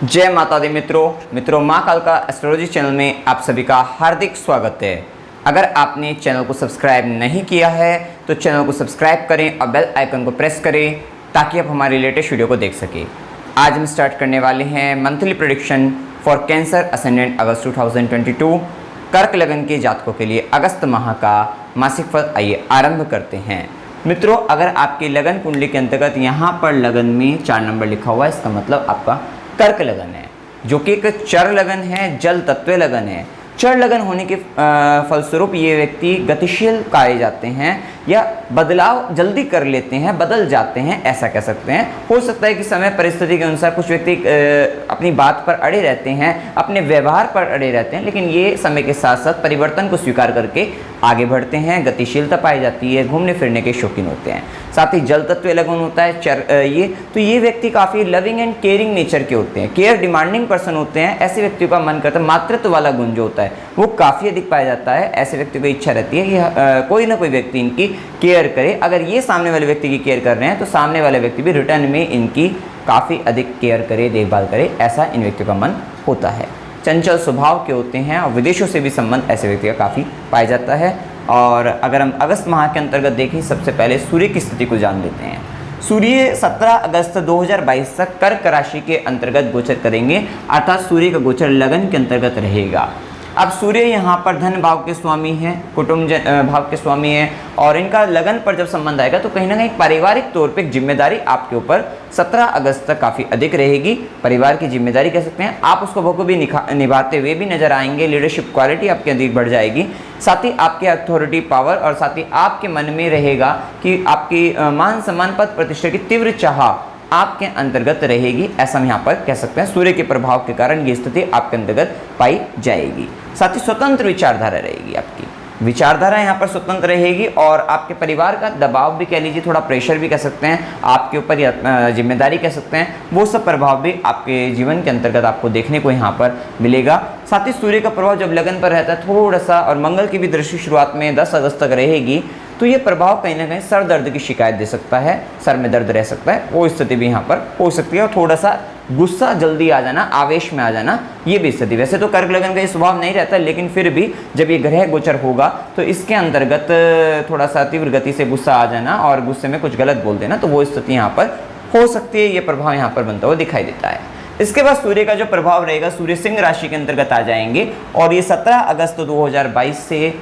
जय माता दी मित्रों माँ कालका एस्ट्रोलॉजी चैनल में आप सभी का हार्दिक स्वागत है। अगर आपने चैनल को सब्सक्राइब नहीं किया है तो चैनल को सब्सक्राइब करें और बेल आइकन को प्रेस करें ताकि आप हमारे लेटेस्ट वीडियो को देख सकें। आज हम स्टार्ट करने वाले हैं monthly prediction for cancer ascendant August 2022 कर्क लगन के जातकों के लिए अगस्त माह का मासिक फल। आइए आरंभ करते हैं। मित्रों, अगर आपकी लगन कुंडली के अंतर्गत यहाँ पर लगन में 4 नंबर लिखा हुआ है, इसका मतलब आपका कर्क लगन है, जो कि एक चर लगन है, जल तत्व लगन है। चर लगन होने के फलस्वरूप ये व्यक्ति गतिशील पाए जाते हैं या बदलाव जल्दी कर लेते हैं, बदल जाते हैं, ऐसा कह सकते हैं। हो सकता है कि समय परिस्थिति के अनुसार कुछ व्यक्ति अपनी बात पर अड़े रहते हैं, अपने व्यवहार पर अड़े रहते हैं, लेकिन ये समय के साथ साथ परिवर्तन को स्वीकार करके आगे बढ़ते हैं, गतिशीलता पाई जाती है, घूमने फिरने के शौकीन होते हैं। साथ ही जल तत्व लगन होता है ये व्यक्ति काफ़ी लविंग एंड केयरिंग नेचर के होते हैं, केयर डिमांडिंग पर्सन होते हैं। ऐसे व्यक्तियों का मन करता है, मातृत्व वाला गुण जो होता है वो काफ़ी अधिक पाया जाता है। ऐसे व्यक्तियों की इच्छा रहती है कि कोई ना कोई व्यक्ति इनकी केयर करे। अगर ये सामने वाले व्यक्ति की केयर कर रहे हैं तो सामने वाले व्यक्ति भी रिटर्न में इनकी काफ़ी अधिक केयर करे, देखभाल करे, ऐसा इन व्यक्तियों का मन होता है। चंचल स्वभाव के होते हैं और विदेशों से भी संबंध ऐसे व्यक्ति का काफ़ी पाया जाता है। और अगर हम अगस्त माह के अंतर्गत देखें, सबसे पहले सूर्य की स्थिति को जान लेते हैं। सूर्य 17 अगस्त 2022 तक कर्क राशि के अंतर्गत गोचर करेंगे, अर्थात सूर्य का गोचर लगन के अंतर्गत रहेगा। अब सूर्य यहाँ पर धन भाव के स्वामी हैं, कुटुंब भाव के स्वामी हैं, और इनका लगन पर जब संबंध आएगा तो कहीं ना कहीं पारिवारिक तौर पे एक जिम्मेदारी आपके ऊपर 17 अगस्त तक काफ़ी अधिक रहेगी। परिवार की जिम्मेदारी कह सकते हैं, आप उसको बखूबी निभाते हुए भी नजर आएंगे। लीडरशिप क्वालिटी आपके अधिक बढ़ जाएगी। साथ ही आपके अथॉरिटी पावर और साथ ही आपके मन में रहेगा कि आपकी मान सम्मान पद प्रतिष्ठा की तीव्र चाह आपके अंतर्गत रहेगी, ऐसा हम यहाँ पर कह सकते हैं। सूर्य के प्रभाव के कारण ये स्थिति आपके अंतर्गत पाई जाएगी। साथ ही स्वतंत्र विचारधारा रहेगी, आपकी विचारधारा यहाँ पर स्वतंत्र रहेगी, और आपके परिवार का दबाव भी कह लीजिए, थोड़ा प्रेशर भी कह सकते हैं आपके ऊपर, या जिम्मेदारी कह सकते हैं, वो सब प्रभाव भी आपके जीवन के अंतर्गत आपको देखने को यहाँ पर मिलेगा। साथ ही सूर्य का प्रभाव जब लगन पर रहता है थोड़ा सा, और मंगल की भी दृष्टि शुरुआत में 10 अगस्त तक रहेगी, तो ये प्रभाव कहीं ना कहीं सर दर्द की शिकायत दे सकता है, सर में दर्द रह सकता है, वो स्थिति भी यहाँ पर हो सकती है। और थोड़ा सा गुस्सा जल्दी आ जाना, आवेश में आ जाना, ये भी स्थिति। वैसे तो कर्क लगन का ये स्वभाव नहीं रहता, लेकिन फिर भी जब ये ग्रह गोचर होगा तो इसके अंतर्गत थोड़ा सा तीव्र गति से गुस्सा आ जाना और गुस्से में कुछ गलत बोल देना, तो वो स्थिति यहाँ पर हो सकती है। ये प्रभाव यहाँ पर बनता हुआ दिखाई देता है। इसके बाद सूर्य का जो प्रभाव रहेगा, सूर्य सिंह राशि के अंतर्गत आ जाएंगे, और ये 17 अगस्त 2022 से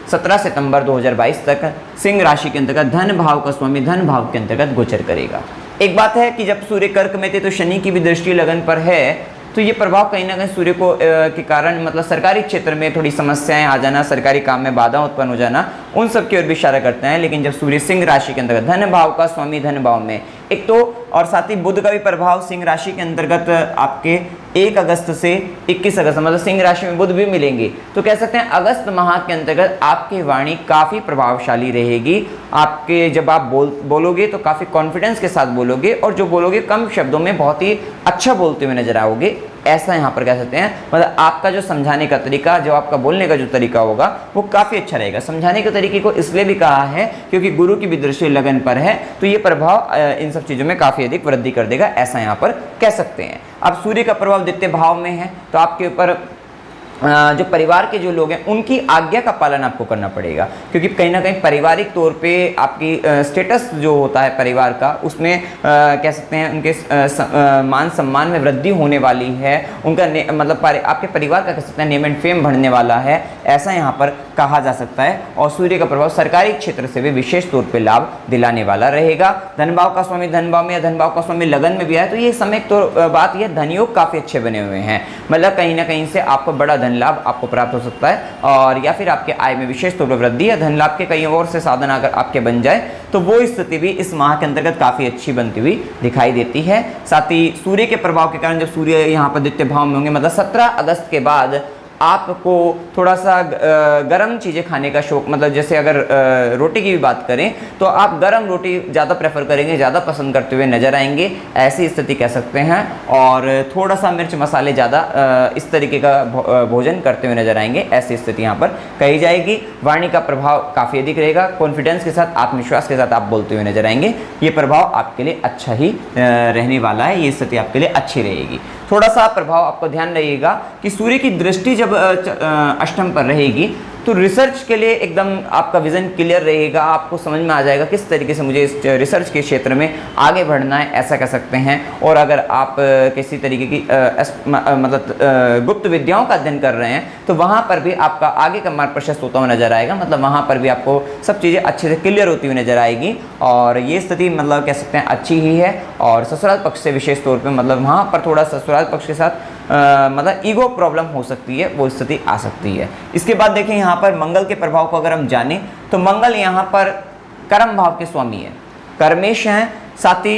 17 सितंबर 2022 तक सिंह राशि के अंतर्गत धन भाव का स्वामी धन भाव के अंतर्गत गोचर करेगा। एक बात है कि जब सूर्य कर्क में थे तो शनि की भी दृष्टि लगन पर है, तो ये प्रभाव कहीं ना कहीं सूर्य को के कारण मतलब सरकारी क्षेत्र में थोड़ी समस्याएं आ जाना, सरकारी काम में बाधा उत्पन्न हो जाना, उन सब की ओर भी इशारा करते हैं। लेकिन जब सूर्य सिंह राशि के अंतर्गत धन भाव का स्वामी धन भाव में एक तो, और साथ ही बुध का भी प्रभाव सिंह राशि के अंतर्गत आपके 1 अगस्त से 21 अगस्त, मतलब सिंह राशि में बुध भी मिलेंगे, तो कह सकते हैं अगस्त माह के अंतर्गत आपकी वाणी काफ़ी प्रभावशाली रहेगी। आपके जब आप बोलोगे तो काफ़ी कॉन्फिडेंस के साथ बोलोगे, और जो बोलोगे कम शब्दों में बहुत ही अच्छा बोलते हुए नजर आओगे, ऐसा यहाँ पर कह सकते हैं। मतलब आपका जो समझाने का तरीका, जो आपका बोलने का जो तरीका होगा वो काफ़ी अच्छा रहेगा। समझाने के तरीके को इसलिए भी कहा है क्योंकि गुरु की भी दृष्टि लगन पर है, तो ये प्रभाव इन सब चीज़ों में काफ़ी अधिक वृद्धि कर देगा, ऐसा यहाँ पर कह सकते हैं। अब सूर्य का प्रभाव द्वितीय भाव में है, तो आपके ऊपर जो परिवार के जो लोग हैं उनकी आज्ञा का पालन आपको करना पड़ेगा, क्योंकि कहीं ना कहीं पारिवारिक तौर पे आपकी स्टेटस जो होता है परिवार का, उसमें कह सकते हैं उनके मान सम्मान में वृद्धि होने वाली है। उनका मतलब आपके परिवार का कह सकते हैं नेम एंड फेम बढ़ने वाला है, ऐसा यहाँ पर कहा जा सकता है। और सूर्य का प्रभाव सरकारी क्षेत्र से भी विशेष तौर पर लाभ दिलाने वाला रहेगा। धनभाव का स्वामी धनभाव में या धनभाव का स्वामी लगन में भी आए, तो ये समय तो बात यह धनयोग काफ़ी अच्छे बने हुए हैं, मतलब कहीं ना कहीं से आपको बड़ा धन लाभ आपको प्राप्त हो सकता है, और या फिर आपके आय में विशेष तौर पर वृद्धि या धन लाभ के कई और से साधन अगर आपके बन जाए तो वो स्थिति भी इस माह के अंतर्गत काफ़ी अच्छी बनती हुई दिखाई देती है। साथ ही सूर्य के प्रभाव के कारण जब सूर्य यहाँ पर द्वितीय भाव में होंगे, मतलब 17 अगस्त के बाद आपको थोड़ा सा गरम चीज़ें खाने का शौक, मतलब जैसे अगर रोटी की भी बात करें तो आप गरम रोटी ज़्यादा प्रेफर करेंगे, ज़्यादा पसंद करते हुए नजर आएंगे, ऐसी स्थिति कह सकते हैं। और थोड़ा सा मिर्च मसाले ज़्यादा इस तरीके का भोजन करते हुए नजर आएंगे, ऐसी स्थिति यहाँ पर कही जाएगी। वाणी का प्रभाव काफ़ी अधिक रहेगा, कॉन्फिडेंस के साथ आत्मविश्वास के साथ आप बोलते हुए नजर आएंगे। ये प्रभाव आपके लिए अच्छा ही रहने वाला है, ये स्थिति आपके लिए अच्छी रहेगी। थोड़ा सा प्रभाव आपको ध्यान रहिएगा कि सूर्य की दृष्टि जब अष्टम पर रहेगी तो रिसर्च के लिए एकदम आपका विजन क्लियर रहेगा, आपको समझ में आ जाएगा किस तरीके से मुझे इस रिसर्च के क्षेत्र में आगे बढ़ना है, ऐसा कह सकते हैं। और अगर आप किसी तरीके की मतलब गुप्त विद्याओं का अध्ययन कर रहे हैं तो वहाँ पर भी आपका आगे का मार्ग प्रशस्त होता हुआ नजर आएगा, मतलब वहाँ पर भी आपको सब चीज़ें अच्छे से क्लियर होती हुई नजर आएगी। और ये स्थिति मतलब कह सकते हैं अच्छी ही है। और ससुराल पक्ष से विशेष तौर पर मतलब वहाँ पर थोड़ा ससुराल पक्ष के साथ मतलब ईगो प्रॉब्लम हो सकती है, वो स्थिति आ सकती है। इसके बाद देखिए यहाँ पर मंगल के प्रभाव को अगर हम जानें तो मंगल यहाँ पर कर्म भाव के स्वामी है, कर्मेश हैं, साथ ही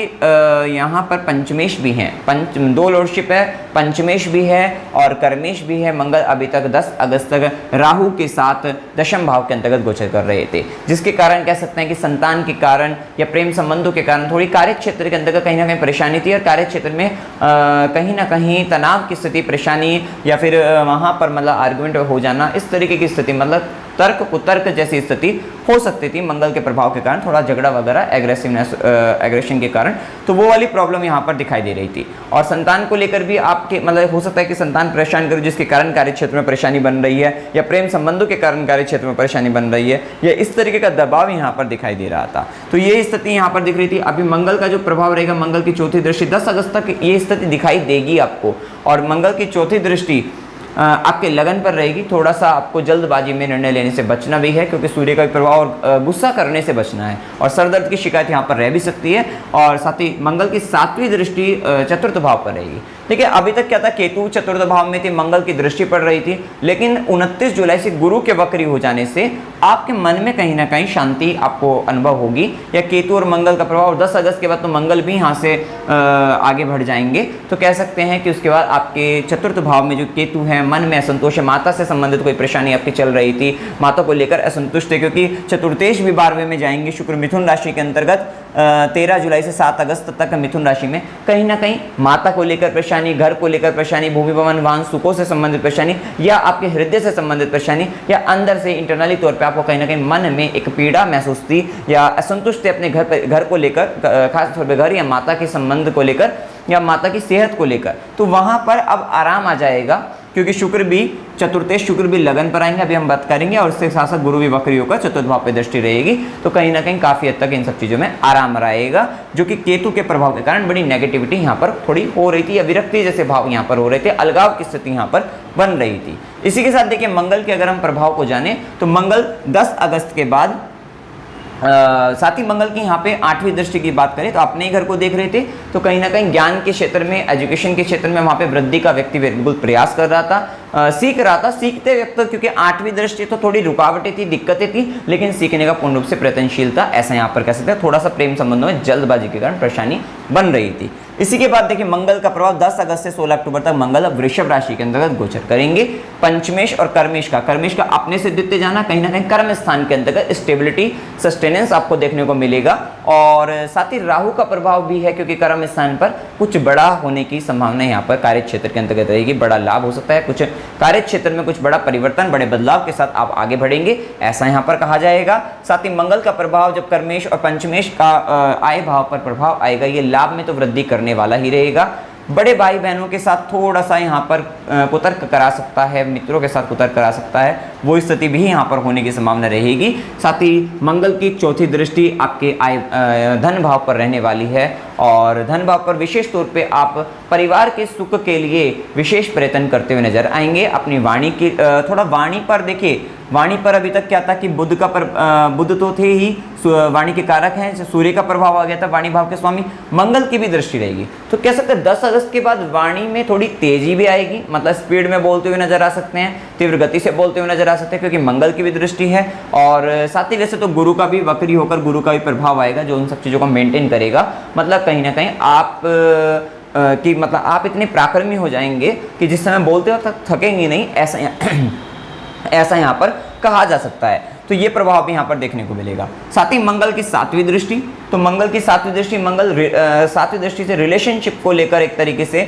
यहाँ पर पंचमेश भी हैं, दो लॉर्डशिप है, पंचमेश भी है और कर्मेश भी है। मंगल अभी तक 10 अगस्त तक राहु के साथ दशम भाव के अंतर्गत गोचर कर रहे थे, जिसके कारण कह सकते हैं कि संतान के कारण या प्रेम संबंधों के कारण थोड़ी कार्य क्षेत्र के अंतर्गत कहीं ना कहीं परेशानी थी और कार्य क्षेत्र में कहीं ना कहीं तनाव की स्थिति, परेशानी या फिर वहाँ पर मतलब आर्गुमेंट हो जाना, इस तरीके की स्थिति मतलब तर्क कुतर्क जैसी स्थिति हो सकती थी मंगल के प्रभाव के कारण, थोड़ा झगड़ा वगैरह, एग्रेशन के कारण, तो वो वाली प्रॉब्लम यहाँ पर दिखाई दे रही थी। और संतान को लेकर भी आपके मतलब हो सकता है कि संतान परेशान करे जिसके कारण कार्य क्षेत्र में परेशानी बन रही है, या प्रेम संबंधों के कारण कार्य क्षेत्र में परेशानी बन रही है, या इस तरीके का दबाव यहाँ पर दिखाई दे रहा था। तो ये स्थिति यहाँ पर दिख रही थी। अभी मंगल का जो प्रभाव रहेगा, मंगल की चौथी दृष्टि 10 अगस्त तक ये स्थिति दिखाई देगी आपको। और मंगल की चौथी दृष्टि आपके लगन पर रहेगी। थोड़ा सा आपको जल्दबाजी में निर्णय लेने से बचना भी है, क्योंकि सूर्य का प्रभाव और गुस्सा करने से बचना है, और सरदर्द की शिकायत यहाँ पर रह भी सकती है। और साथ ही मंगल की 7वीं दृष्टि चतुर्थ भाव पर रहेगी। ठीक है, अभी तक क्या था, केतु चतुर्थ भाव में थी, मंगल की दृष्टि पड़ रही थी, लेकिन 29 जुलाई से गुरु के वक्री हो जाने से आपके मन में कहीं ना कहीं शांति आपको अनुभव होगी, या केतु और मंगल का प्रभाव। और 10 अगस्त के बाद तो मंगल भी यहाँ से आगे बढ़ जाएंगे, तो कह सकते हैं कि उसके बाद आपके चतुर्थ भाव में जो केतु है, मन में असंतोष है, माता से संबंधित कोई परेशानी आपकी चल रही थी, माता को लेकर असंतुष्ट है, क्योंकि चतुर्थेश भी 12वें में जाएंगे शुक्र मिथुन राशि के अंतर्गत 13 जुलाई से 7 अगस्त तक मिथुन राशि में। कहीं ना कहीं माता को लेकर परेशानी, घर को लेकर परेशानी, भूमि भवन वाहन सुखों से संबंधित परेशानी, या आपके हृदय से संबंधित परेशानी, या अंदर से इंटरनली तौर पे आपको कहीं ना कहीं मन में एक पीड़ा महसूस थी, या असंतुष्ट थे अपने घर को लेकर, खास तौर पर घर या माता के संबंध को लेकर, या माता की सेहत को लेकर। तो वहां पर अब आराम आ जाएगा, क्योंकि शुक्र भी चतुर्थेश शुक्र भी लगन पर आएंगे, अभी हम बात करेंगे। और उसके साथ साथ गुरु भी वक्री होकर चतुर्थ भाव पे दृष्टि रहेगी, तो कहीं ना कहीं काफी हद तक इन सब चीजों में आराम रहेगा, जो कि केतु के प्रभाव के कारण बड़ी नेगेटिविटी यहाँ पर थोड़ी हो रही थी, या विरक्ति जैसे भाव यहाँ पर हो रहे थे, अलगाव की स्थिति यहाँ पर बन रही थी। इसी के साथ देखिए मंगल के अगर हम प्रभाव को जाने तो मंगल 10 अगस्त के बाद साथ ही मंगल की यहाँ पे 8वीं दृष्टि की बात करें तो अपने ही घर को देख रहे थे, तो कहीं ना कहीं ज्ञान के क्षेत्र में, एजुकेशन के क्षेत्र में वहाँ पे वृद्धि का व्यक्ति बिल्कुल प्रयास कर रहा था, सीख रहा था, सीखते व्यक्ति, क्योंकि 8वीं दृष्टि तो थोड़ी रुकावटें थी, दिक्कतें थी, लेकिन सीखने का पूर्ण रूप से प्रयत्नशील था, ऐसा यहाँ पर कह सकते हैं। थोड़ा सा प्रेम संबंधों में जल्दबाजी के कारण परेशानी बन रही थी। इसी के बाद देखिए मंगल का प्रभाव 10 अगस्त से 16 अक्टूबर तक मंगल वृषभ राशि के अंतर्गत गोचर करेंगे। पंचमेश और कर्मेश का अपने से द्वितीय जाना, कहीं ना कहीं कर्म स्थान के अंतर्गत स्टेबिलिटी, सस्टेनेंस आपको देखने को मिलेगा। और साथ ही राहु का प्रभाव भी है, क्योंकि कर्म स्थान पर कुछ बड़ा होने की संभावना यहाँ पर कार्य क्षेत्र के अंतर्गत रहेगी, बड़ा लाभ हो सकता है, कुछ कार्य क्षेत्र में कुछ बड़ा परिवर्तन, बड़े बदलाव के साथ आप आगे बढ़ेंगे, ऐसा यहाँ पर कहा जाएगा। साथ ही मंगल का प्रभाव जब कर्मेश और पंचमेश का आय भाव पर प्रभाव आएगा, ये लाभ में तो वृद्धि करने वाला ही रहेगा। बड़े भाई बहनों के साथ थोड़ा सा यहाँ पर कुतर्क करा सकता है, मित्रों के साथ कुतर्क करा सकता है, वो स्थिति भी यहाँ पर होने की संभावना रहेगी। साथ ही मंगल की चौथी दृष्टि आपके आय धन भाव पर रहने वाली है, और धन भाव पर विशेष तौर पे आप परिवार के सुख के लिए विशेष प्रयत्न करते हुए नजर आएंगे। अपनी वाणी की थोड़ा वाणी पर देखिए, वाणी पर अभी तक क्या था कि बुध तो थे ही, वाणी के कारक हैं, सूर्य का प्रभाव आ गया था, वाणी भाव के स्वामी, मंगल की भी दृष्टि रहेगी, तो कह सकते हैं 10 अगस्त के बाद वाणी में थोड़ी तेजी भी आएगी, मतलब स्पीड में बोलते हुए नजर आ सकते हैं, तीव्र गति से बोलते हुए नजर आ सकते हैं, क्योंकि मंगल की भी दृष्टि है। और साथ ही वैसे तो गुरु का भी वक्री होकर गुरु का भी प्रभाव आएगा, जो उन सब चीज़ों को मेंटेन करेगा। मतलब कहीं ना कहीं आप कि मतलब आप इतने पराक्रमी हो जाएंगे कि जिस समय बोलते हो थकेंगे नहीं, ऐसा यहाँ पर कहा जा सकता है। तो ये प्रभाव भी यहाँ पर देखने को मिलेगा। साथ ही मंगल की 7वीं दृष्टि तो मंगल की सातवीं दृष्टि, मंगल सातवीं दृष्टि से रिलेशनशिप को लेकर एक तरीके से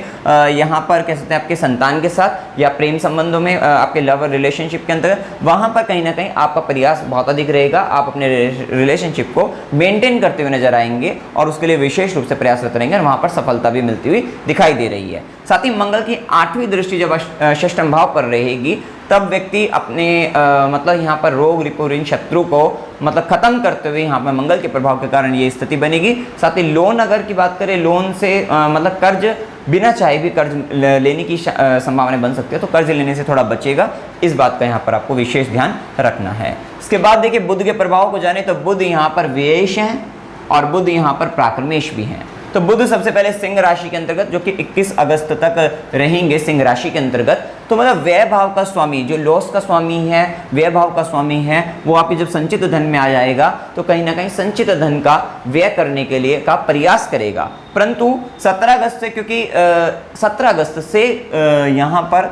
यहाँ पर कह सकते हैं आपके संतान के साथ या प्रेम संबंधों में आपके लव रिलेशनशिप के अंतर्गत वहाँ पर कहीं ना कहीं आपका प्रयास बहुत अधिक रहेगा। आप अपने रिलेशनशिप को मेंटेन करते हुए नजर आएंगे और उसके लिए विशेष रूप से प्रयासरत रहेंगे और वहाँ पर सफलता भी मिलती हुई दिखाई दे रही है। साथ ही मंगल की 8वीं दृष्टि जब षष्ठम भाव पर रहेगी तब व्यक्ति अपने मतलब यहाँ पर रोग रिपु ऋण शत्रु को मतलब खत्म करते हुए यहाँ पर मंगल के प्रभाव के कारण ये स्थिति बनेगी। साथ ही लोन अगर की बात करें, लोन से मतलब कर्ज बिना चाहे भी कर्ज लेने की संभावना बन सकती है, तो कर्ज लेने से थोड़ा बचेगा। इस बात का यहाँ पर आपको विशेष ध्यान रखना है। इसके बाद देखिए बुध के प्रभाव को जाने तो बुध यहाँ पर व्ययेश है और बुध यहाँ पर प्राक्रमेश भी है। तो बुध सबसे पहले सिंह राशि के अंतर्गत जो कि 21 अगस्त तक रहेंगे सिंह राशि के अंतर्गत, तो मतलब व्यय भाव का स्वामी जो लॉस का स्वामी है, व्यय भाव का स्वामी है, वो आपके जब संचित धन में आ जाएगा तो कहीं ना कहीं संचित धन का व्यय करने के लिए का प्रयास करेगा। परंतु 17 अगस्त से, क्योंकि 17 अगस्त से यहाँ पर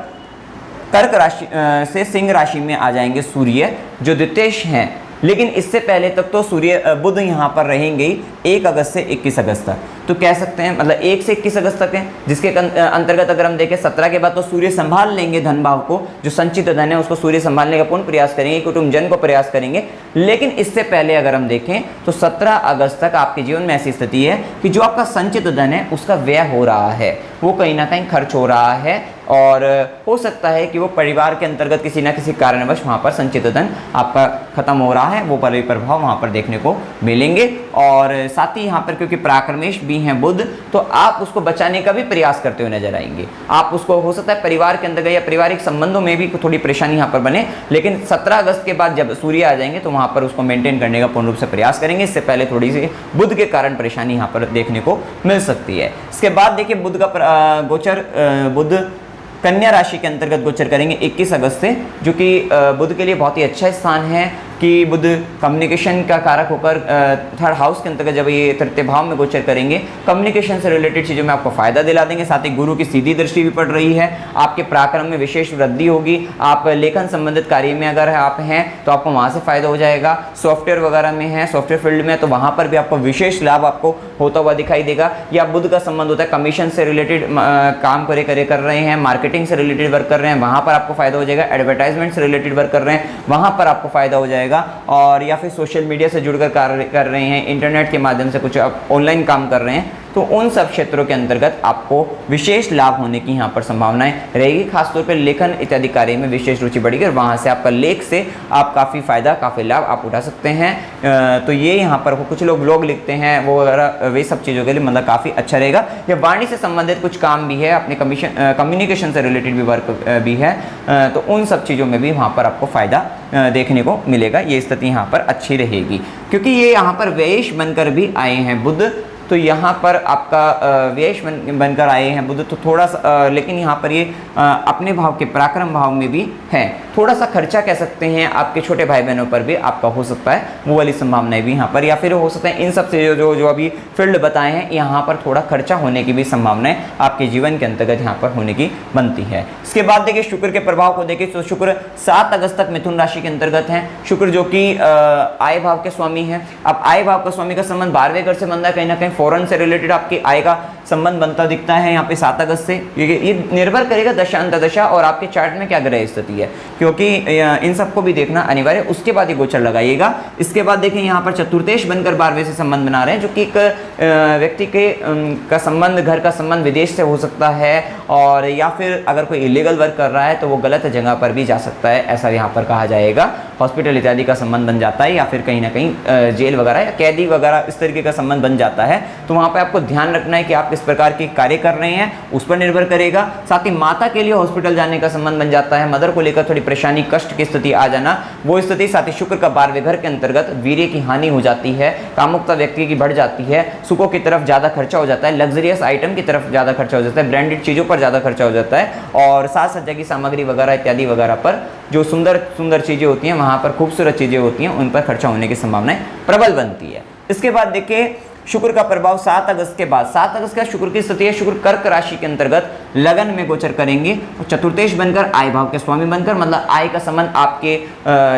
कर्क राशि से सिंह राशि में आ जाएंगे सूर्य जो द्वितीयेश हैं, लेकिन इससे पहले तक तो सूर्य बुध यहाँ पर रहेंगे 1 अगस्त से 21 अगस्त तक। तो कह सकते हैं मतलब 1 से 21 अगस्त तक है, जिसके अंतर्गत अगर हम देखें 17 के बाद तो सूर्य संभाल लेंगे धन भाव को, जो संचित धन है उसको सूर्य संभालने का पूर्ण प्रयास करेंगे, कुटुंबजन को प्रयास करेंगे। लेकिन इससे पहले अगर हम देखें तो 17 अगस्त तक आपके जीवन में ऐसी स्थिति है कि जो आपका संचित धन है उसका व्यय हो रहा है, वो कहीं ना कहीं खर्च हो रहा है और हो सकता है कि वो परिवार के अंतर्गत किसी ना किसी कारणवश वहाँ पर संचित धन आपका खत्म हो रहा है, वो प्रभाव वहाँ पर देखने को मिलेंगे। और साथ ही यहाँ पर क्योंकि प्राक्रमेश भी हैं बुध, तो आप उसको बचाने का भी प्रयास करते हुए नजर आएंगे। आप उसको हो सकता है परिवार के अंदर या पारिवारिक संबंधों में भी थोड़ी परेशानी यहाँ पर बने, लेकिन 17 अगस्त के बाद जब सूर्य आ जाएंगे तो वहाँ पर उसको मेंटेन करने का पूर्ण रूप से प्रयास करेंगे। इससे पहले थोड़ी सी बुध के कारण परेशानी यहाँ पर देखने को मिल सकती है। इसके बाद देखिए बुध का गोचर बुध कन्या राशि के अंतर्गत गोचर करेंगे 21 अगस्त से, जो कि बुध के लिए बहुत ही अच्छा स्थान है कि बुध कम्युनिकेशन का कारक होकर 3rd हाउस के अंतर्गत जब ये तृतीय भाव में गोचर करेंगे, कम्युनिकेशन से रिलेटेड चीज़ों में आपको फायदा दिला देंगे। साथ ही गुरु की सीधी दृष्टि भी पड़ रही है, आपके पराक्रम में विशेष वृद्धि होगी। आप लेखन संबंधित कार्य में अगर आप हैं तो आपको वहाँ से फायदा हो जाएगा। सॉफ्टवेयर वगैरह में है, सॉफ्टवेयर फील्ड में, तो वहाँ पर भी आपको विशेष लाभ आपको होता हुआ दिखाई देगा। या बुध का संबंध होता है कमीशन से रिलेटेड काम कर रहे हैं, मार्केटिंग से रिलेटेड वर्क कर रहे हैं, वहाँ पर आपको फायदा हो जाएगा। एडवर्टाइजमेंट से रिलेटेड वर्क कर रहे हैं, वहाँ पर आपको फायदा हो जाएगा। और या फिर सोशल मीडिया से जुड़कर कार्य कर रहे हैं, इंटरनेट के माध्यम से कुछ आप ऑनलाइन काम कर रहे हैं, तो उन सब क्षेत्रों के अंतर्गत आपको विशेष लाभ होने की यहाँ पर संभावनाएं रहेगी। खासतौर पर लेखन इत्यादि कार्य में विशेष रुचि बढ़ेगी और वहाँ से आपका लेख से आप काफ़ी फायदा, काफ़ी लाभ आप उठा सकते हैं। तो ये यहाँ पर कुछ लोग ब्लॉग लिखते हैं वो वगैरह, वे सब चीज़ों के लिए मतलब काफ़ी अच्छा रहेगा। या वाणी से संबंधित कुछ काम भी है, अपने कम्युनिकेशन से रिलेटेड भी वर्क भी है, तो उन सब चीज़ों में भी वहाँ पर आपको फ़ायदा देखने को मिलेगा। ये स्थिति यहाँ पर अच्छी रहेगी क्योंकि ये यहाँ पर व्ययेश बनकर भी आए हैं बुध, तो यहाँ पर आपका व्ययेश बनकर आए हैं बुध, तो थोड़ा सा लेकिन यहाँ पर ये अपने भाव के पराक्रम भाव में भी है। थोड़ा सा खर्चा कह सकते हैं आपके छोटे भाई बहनों पर भी आपका हो सकता है, वो वाली संभावनाएं भी यहाँ पर, या फिर हो सकता है इन सब से जो अभी फील्ड बताए हैं यहाँ पर थोड़ा खर्चा होने की भी संभावनाएं आपके जीवन के अंतर्गत यहाँ पर होने की बनती है। इसके बाद देखिए शुक्र के प्रभाव को देखिए तो शुक्र 7 अगस्त तक मिथुन राशि के अंतर्गत है। शुक्र जो कि आय भाव के स्वामी है। अब आय भाव का स्वामी का संबंध 12वें घर से बनता है, कहीं ना कहीं फॉरेन से रिलेटेड आपकी आय का संबंध बनता दिखता है यहाँ पे 7 अगस्त से। ये निर्भर करेगा दशा अंतर्दशा और आपके चार्ट में क्या ग्रह स्थिति है, क्योंकि इन सबको भी देखना अनिवार्य, उसके बाद ये गोचर लगाइएगा। इसके बाद देखें यहाँ पर चतुर्थेश बनकर 12वें से संबंध बना रहे हैं, जो कि एक व्यक्ति के का संबंध, घर का संबंध विदेश से हो सकता है, और या फिर अगर कोई इलीगल वर्क कर रहा है तो वो गलत जगह पर भी जा सकता है, ऐसा यहाँ पर कहा जाएगा। हॉस्पिटल इत्यादि का संबंध बन जाता है, या फिर कहीं ना कहीं जेल वगैरह या कैदी वगैरह इस तरीके का संबंध बन जाता है, तो वहाँ पे आपको ध्यान रखना है कि आप किस प्रकार के कार्य कर रहे हैं, उस पर निर्भर करेगा। साथ ही माता के लिए हॉस्पिटल जाने का संबंध बन जाता है, मदर को लेकर थोड़ी परेशानी, कष्ट की स्थिति आ जाना, वो स्थिति। साथ ही शुक्र का 12वें घर के अंतर्गत वीर्य की हानि हो जाती है, कामुकता व्यक्ति की बढ़ जाती है, सुखों की तरफ ज़्यादा खर्चा हो जाता है, लग्जरियस आइटम की तरफ ज़्यादा खर्चा हो जाता है, ब्रांडेड चीज़ों पर ज़्यादा खर्चा हो जाता है, और साज सज्जा की सामग्री वगैरह इत्यादि वगैरह पर जो सुंदर सुंदर चीज़ें होती हैं, वहाँ पर खूबसूरत चीज़ें होती हैं, उन पर खर्चा होने की संभावनाएं प्रबल बनती है। इसके बाद देखिए शुक्र का प्रभाव 7 अगस्त के बाद, 7 अगस्त का शुक्र की स्थिति है। शुक्र कर्क राशि के अंतर्गत लगन में गोचर करेंगे और चतुर्थेश बनकर आय भाव के स्वामी बनकर, मतलब आय का संबंध आपके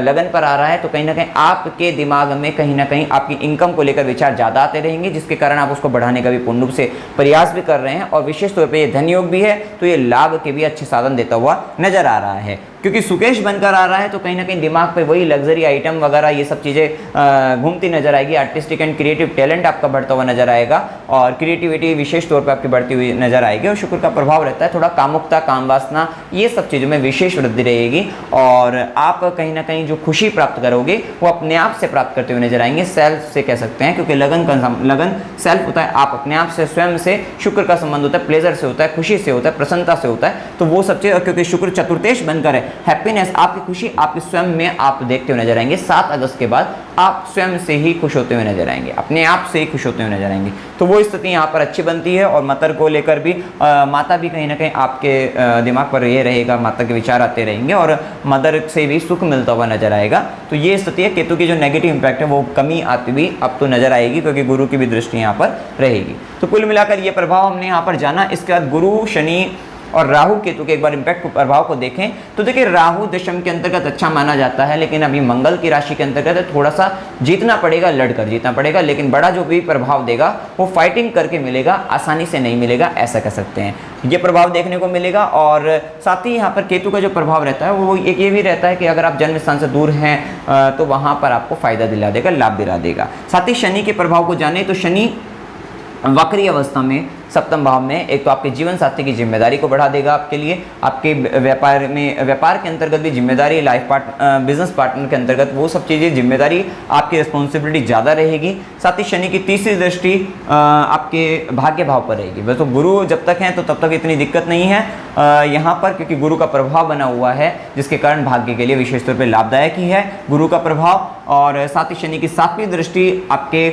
लगन पर आ रहा है, तो कहीं ना कहीं आपके दिमाग में कहीं ना कहीं आपकी इनकम को लेकर विचार ज़्यादा आते रहेंगे, जिसके कारण आप उसको बढ़ाने का भी पूर्ण रूप से प्रयास भी कर रहे हैं। और विशेष तौर पर ये धन योग भी है, तो ये लाभ के भी अच्छे साधन देता हुआ नजर आ रहा है। क्योंकि सुकेश बनकर आ रहा है तो कहीं ना कहीं दिमाग पे वही लग्जरी आइटम वगैरह ये सब चीज़ें घूमती नजर आएगी। आर्टिस्टिक एंड क्रिएटिव टैलेंट आपका बढ़ता हुआ नजर आएगा और क्रिएटिविटी विशेष तौर पे आपकी बढ़ती हुई नजर आएगी। और शुक्र का प्रभाव रहता है थोड़ा कामुकता, काम वासना, ये सब चीज़ों में विशेष वृद्धि रहेगी और आप कहीं ना कहीं जो खुशी प्राप्त करोगे वो अपने आप से प्राप्त करते हुए नजर आएंगे, सेल्फ से कह सकते हैं, क्योंकि लगन सेल्फ होता है, आप अपने आप से, स्वयं से। शुक्र का संबंध होता है प्लेजर से, होता है खुशी से, होता है प्रसन्नता से होता है, तो वो सब चीज़। क्योंकि शुक्र चतुर्थेश बनकर है, हैप्पीनेस, आपकी खुशी आपके स्वयं में आप देखते हुए नजर आएंगे। 7 अगस्त के बाद आप स्वयं से ही खुश होते हुए नजर आएंगे, अपने आप से ही खुश होते हुए नजर आएंगे। तो वो स्थिति यहाँ पर अच्छी बनती है। और मतर को लेकर भी माता भी कहीं ना कहीं आपके दिमाग पर ये रहेगा, माता के विचार आते रहेंगे और मदर से भी सुख मिलता हुआ नजर आएगा। तो ये स्थिति है। केतु की जो नेगेटिव इंपैक्ट है वो कमी आती हुई अब तो नजर आएगी, क्योंकि गुरु की भी दृष्टि यहाँ पर रहेगी। तो कुल मिलाकर ये प्रभाव हमने यहाँ पर जाना। इसके बाद गुरु, शनि और राहु केतु के एक बार इम्पैक्ट प्रभाव को देखें तो देखिए राहु दशम के अंतर्गत अच्छा माना जाता है, लेकिन अभी मंगल की राशि के अंतर्गत थोड़ा सा जीतना पड़ेगा, लड़कर जीतना पड़ेगा। लेकिन बड़ा जो भी प्रभाव देगा वो फाइटिंग करके मिलेगा, आसानी से नहीं मिलेगा, ऐसा कह सकते हैं। ये प्रभाव देखने को मिलेगा। और साथ ही यहाँ पर केतु का जो प्रभाव रहता है वो एक ये भी रहता है कि अगर आप जन्म स्थान से दूर हैं तो वहाँ पर आपको फायदा दिला देगा, लाभ दिला देगा। साथ ही शनि के प्रभाव को जाने तो शनि वक्री अवस्था में सप्तम भाव में एक तो आपके जीवन साथी की जिम्मेदारी को बढ़ा देगा आपके लिए, आपके व्यापार के अंतर्गत भी जिम्मेदारी, बिजनेस पार्टनर के अंतर्गत वो सब चीज़ें जिम्मेदारी, आपकी रिस्पॉन्सिबिलिटी ज़्यादा रहेगी। साथ ही शनि की तीसरी दृष्टि आपके भाग्य भाव पर रहेगी। वैसे तो गुरु जब तक हैं तो तब तक इतनी दिक्कत नहीं है यहाँ पर, क्योंकि गुरु का प्रभाव बना हुआ है, जिसके कारण भाग्य के लिए विशेष तौर पर लाभदायक ही है गुरु का प्रभाव। और साथ ही शनि की 7वीं दृष्टि आपके,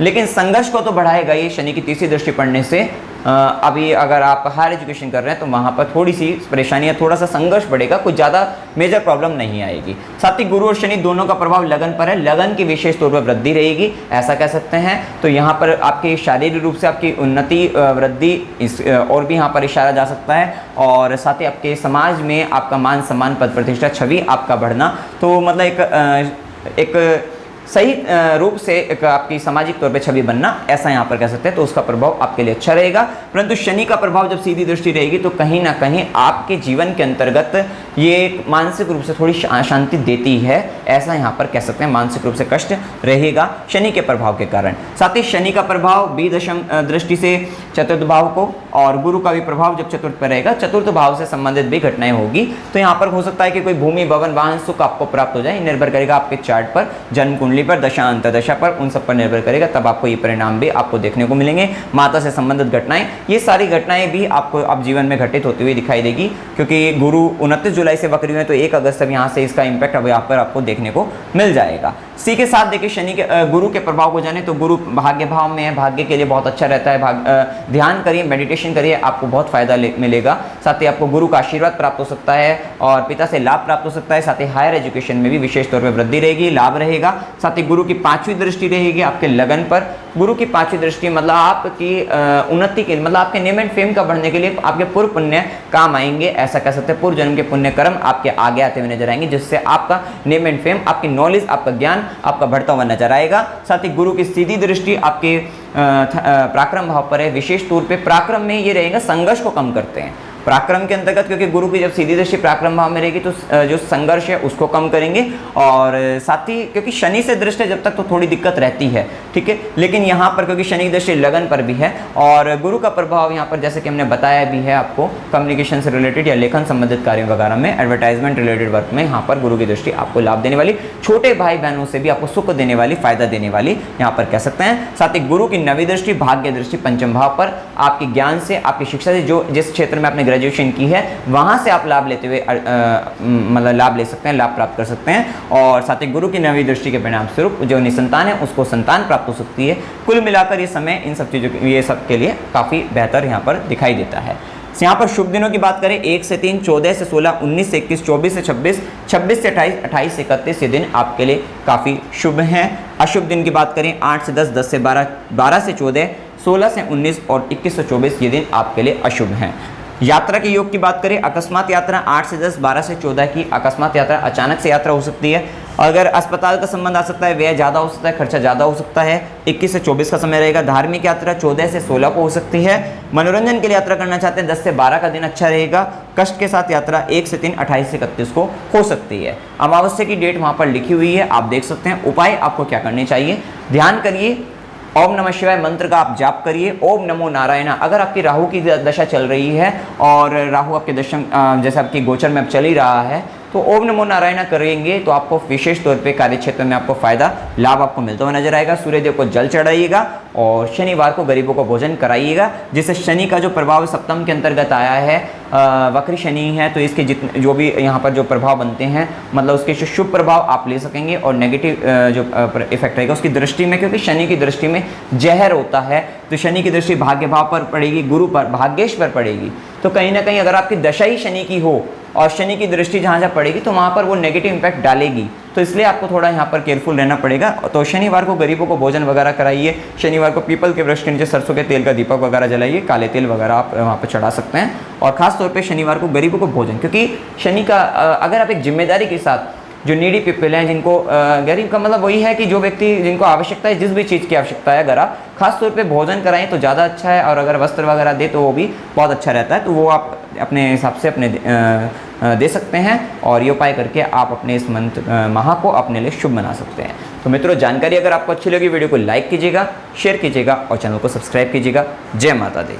लेकिन संघर्ष को तो बढ़ाएगा ये शनि की तीसरी दृष्टि पड़ने से। अभी अगर आप हायर एजुकेशन कर रहे हैं तो वहाँ पर थोड़ी सी परेशानियाँ, थोड़ा सा संघर्ष बढ़ेगा, कुछ ज़्यादा मेजर प्रॉब्लम नहीं आएगी। साथ ही गुरु और शनि दोनों का प्रभाव लगन पर है, लगन की विशेष तौर पर वृद्धि रहेगी, ऐसा कह सकते हैं। तो यहाँ पर आपके शारीरिक रूप से आपकी उन्नति, वृद्धि और भी यहाँ पर इशारा जा सकता है। और साथ ही आपके समाज में आपका मान सम्मान, पद प्रतिष्ठा, छवि आपका बढ़ना, तो मतलब एक सही रूप से एक आपकी सामाजिक तौर पे छवि बनना, ऐसा यहाँ पर कह सकते हैं। तो उसका प्रभाव आपके लिए अच्छा रहेगा। परंतु शनि का प्रभाव जब सीधी दृष्टि रहेगी तो कहीं ना कहीं आपके जीवन के अंतर्गत ये मानसिक रूप से थोड़ी शांति देती है, ऐसा यहाँ पर कह सकते हैं। मानसिक रूप से कष्ट रहेगा शनि के प्रभाव के कारण। साथ ही शनि का प्रभाव बी दशम दृष्टि से चतुर्थ भाव को, और गुरु का भी प्रभाव जब चतुर्थ पर रहेगा, चतुर्थ भाव से संबंधित भी घटनाएं होगी। तो यहाँ पर हो सकता है कि कोई भूमि, भवन, वाहन, सुख आपको प्राप्त हो जाए। निर्भर करेगा आपके चार्ट पर, जन्म कुंडली पर, दशा अंतर्दशा पर, उन सब पर निर्भर करेगा, तब आपको ये परिणाम भी आपको देखने को मिलेंगे। माता से संबंधित घटनाएं, ये सारी घटनाएं भी आपको अब जीवन में घटित होती हुई दिखाई देगी, क्योंकि गुरु 29 जुलाई से वक्री हुए, तो 1 अगस्त तक यहाँ से इसका इम्पैक्ट अब यहाँ पर आपको देखने को मिल जाएगा। इसी के साथ देखिए शनि के गुरु के प्रभाव को जाने तो गुरु भाग्य भाव में है, भाग्य के लिए बहुत अच्छा रहता है। ध्यान करिए, मेडिटेशन करिए, आपको बहुत फायदा मिलेगा। साथ ही आपको गुरु का आशीर्वाद प्राप्त हो सकता है और पिता से लाभ प्राप्त हो सकता है। साथ ही हायर एजुकेशन में भी विशेष तौर पर वृद्धि रहेगी, लाभ रहेगा। साथ ही गुरु की 5वीं दृष्टि रहेगी आपके लगन पर। गुरु की 5वीं दृष्टि मतलब आपकी उन्नति के, मतलब आपके नेम एंड फेम का बढ़ने के लिए आपके पूर्व पुण्य काम आएंगे, ऐसा कह सकते हैं। पूर्व जन्म के पुण्य कर्म आपके आगे आते हुए नजर आएंगे, जिससे आपका नेम एंड फेम, आपकी नॉलेज, आपका ज्ञान आपका बढ़ता हुआ नजर आएगा। साथ ही गुरु की सीधी दृष्टि आपके पराक्रम भाव पर है। विशेष तौर पे पराक्रम में ये रहेगा, संघर्ष को कम करते हैं पराक्रम के अंतर्गत, क्योंकि गुरु की जब सीधी दृष्टि पराक्रम भाव में रहेगी तो जो संघर्ष है उसको कम करेंगे। और साथ ही क्योंकि शनि से दृष्टि जब तक तो थोड़ी दिक्कत रहती है, ठीक है, लेकिन यहाँ पर क्योंकि शनि की दृष्टि लगन पर भी है और गुरु का प्रभाव यहाँ पर जैसे कि हमने बताया भी है आपको, कम्युनिकेशन से रिलेटेड या लेखन संबंधित कार्यों वगैरह में, एडवर्टाइजमेंट रिलेटेड वर्क में यहाँ पर गुरु की दृष्टि आपको लाभ देने वाली, छोटे भाई बहनों से भी आपको सुख देने वाली, फायदा देने वाली यहाँ पर कह सकते हैं। साथ ही गुरु की 9वीं दृष्टि भाग्य दृष्टि पंचम भाव पर, आपके ज्ञान से, आपकी शिक्षा से, जो जिस क्षेत्र में आपने ग्रेजुएशन की है वहां से आप लाभ लेते हुए मतलब लाभ ले सकते हैं, लाभ प्राप्त कर सकते हैं। और साथ ही गुरु की 9वीं दृष्टि के परिणाम स्वरूप जो निसंतान है उसको संतान प्राप्त हो सकती है। कुल मिलाकर ये समय इन सब चीजों, ये सब के लिए काफी बेहतर यहाँ पर दिखाई देता है। यहाँ पर शुभ दिनों की बात करें 1 से 3, 14 से 16, 19 से 21, 24 से 26, 26 से 28, 28 से 31 ये दिन आपके लिए काफ़ी शुभ हैं। अशुभ दिन की बात करें 8 से 10, 10 से 12, 12 से 14, 16 से 19 और 21 से 24 ये दिन आपके लिए अशुभ हैं। यात्रा के योग की बात करें, अकस्मात यात्रा 8 से 10, 12 से 14 की अकस्मात यात्रा, अचानक से यात्रा हो सकती है। अगर अस्पताल का संबंध आ सकता है, व्यय ज़्यादा हो सकता है, खर्चा ज़्यादा हो सकता है। 21 से 24 का समय रहेगा। धार्मिक यात्रा 14 से 16 को हो सकती है। मनोरंजन के लिए यात्रा करना चाहते हैं 10 से 12 का दिन अच्छा रहेगा। कष्ट के साथ यात्रा 1 से 3, 28 से 31 को हो सकती है। अमावस्या की डेट वहाँ पर लिखी हुई है, आप देख सकते हैं। उपाय आपको क्या करने चाहिए, ध्यान करिए, ओम नमः शिवाय मंत्र का आप जाप करिए, ओम नमो नारायण। अगर आपकी राहु की दशा चल रही है और राहु आपके दशम जैसे आपकी गोचर में अब चल ही रहा है, तो ओम नमो नारायण करेंगे तो आपको विशेष तौर पे कार्य क्षेत्र में आपको फायदा लाभ आपको मिलता हुआ नजर आएगा। सूर्यदेव को जल चढ़ाइएगा और शनिवार को गरीबों को भोजन कराइएगा, जिससे शनि का जो प्रभाव सप्तम के अंतर्गत आया है, वक्री शनि है, तो इसके जितने जो भी यहाँ पर जो प्रभाव बनते हैं, मतलब उसके शुभ प्रभाव आप ले सकेंगे और नेगेटिव जो इफेक्ट रहेगा उसकी दृष्टि में, क्योंकि शनि की दृष्टि में जहर होता है, तो शनि की दृष्टि भाग्य भाव पर पड़ेगी, गुरु पर, भाग्येश पर पड़ेगी। तो कहीं ना कहीं अगर आपकी दशा ही शनि की हो और शनि की दृष्टि जहाँ जहाँ पड़ेगी तो वहाँ पर वो नेगेटिव इम्पैक्ट डालेगी, तो इसलिए आपको थोड़ा यहाँ पर केयरफुल रहना पड़ेगा। तो शनिवार को गरीबों को भोजन वगैरह कराइए, शनिवार को पीपल के वृक्ष के नीचे सरसों के तेल का दीपक वगैरह जलाइए, काले तेल वगैरह आप वहाँ पर चढ़ा सकते हैं। और खास तौर पे शनिवार को गरीबों को भोजन, क्योंकि शनि का अगर आप एक जिम्मेदारी के साथ, जो नीडी पीपल हैं, जिनको गरीब का मतलब वही है कि जो व्यक्ति जिनको आवश्यकता है, जिस भी चीज़ की आवश्यकता है, अगर आप खास तौर पे भोजन कराएं तो ज़्यादा अच्छा है, और अगर वस्त्र वगैरह दे तो वो भी बहुत अच्छा रहता है, तो वो आप अपने हिसाब से अपने दे सकते हैं। और ये उपाय करके आप अपने इस माह को अपने लिए शुभ बना सकते हैं। तो मित्रों, जानकारी अगर आपको अच्छी लगी, वीडियो को लाइक कीजिएगा, शेयर कीजिएगा और चैनल को सब्सक्राइब कीजिएगा। जय माता दी।